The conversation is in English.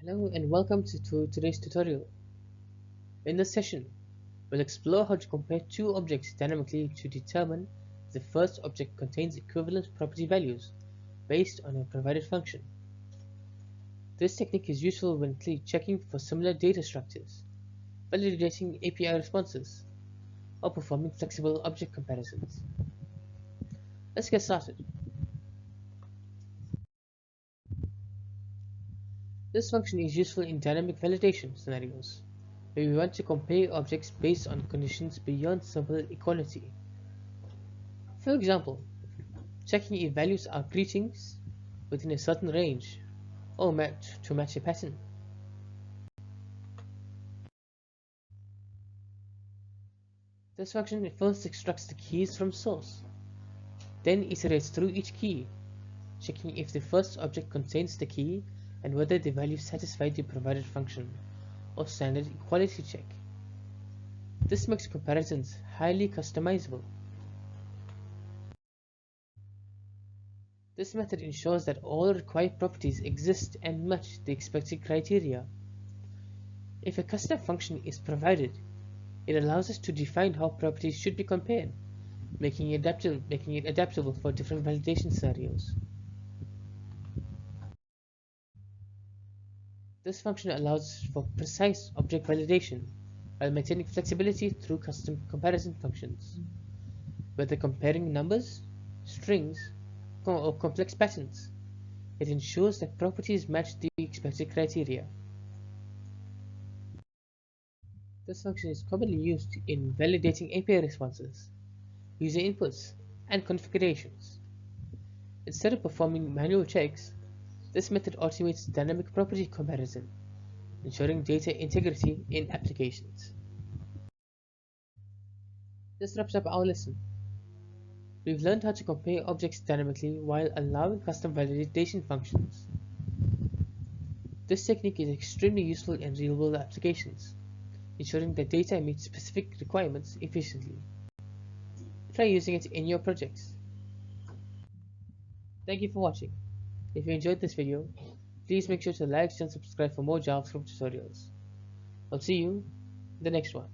Hello and welcome to today's tutorial. In this session, we'll explore how to compare two objects dynamically to determine if the first object contains equivalent property values based on a provided function. This technique is useful when checking for similar data structures, validating API responses, or performing flexible object comparisons. Let's get started. This function is useful in dynamic validation scenarios, where we want to compare objects based on conditions beyond simple equality. For example, checking if values are greetings within a certain range or match a pattern. This function first extracts the keys from source, then iterates through each key, checking if the first object contains the key and whether the value satisfies the provided function or standard equality check. This makes comparisons highly customizable. This method ensures that all required properties exist and match the expected criteria. If a custom function is provided, it allows us to define how properties should be compared, making it adaptable for different validation scenarios. This function allows for precise object validation while maintaining flexibility through custom comparison functions. Whether comparing numbers, strings, or complex patterns, it ensures that properties match the expected criteria. This function is commonly used in validating API responses, user inputs, and configurations. Instead of performing manual checks, this method automates dynamic property comparison, ensuring data integrity in applications. This wraps up our lesson. We've learned how to compare objects dynamically while allowing custom validation functions. This technique is extremely useful in real-world applications, ensuring that data meets specific requirements efficiently. Try using it in your projects. Thank you for watching. If you enjoyed this video, please make sure to like and subscribe for more JavaScript tutorials. I'll see you in the next one.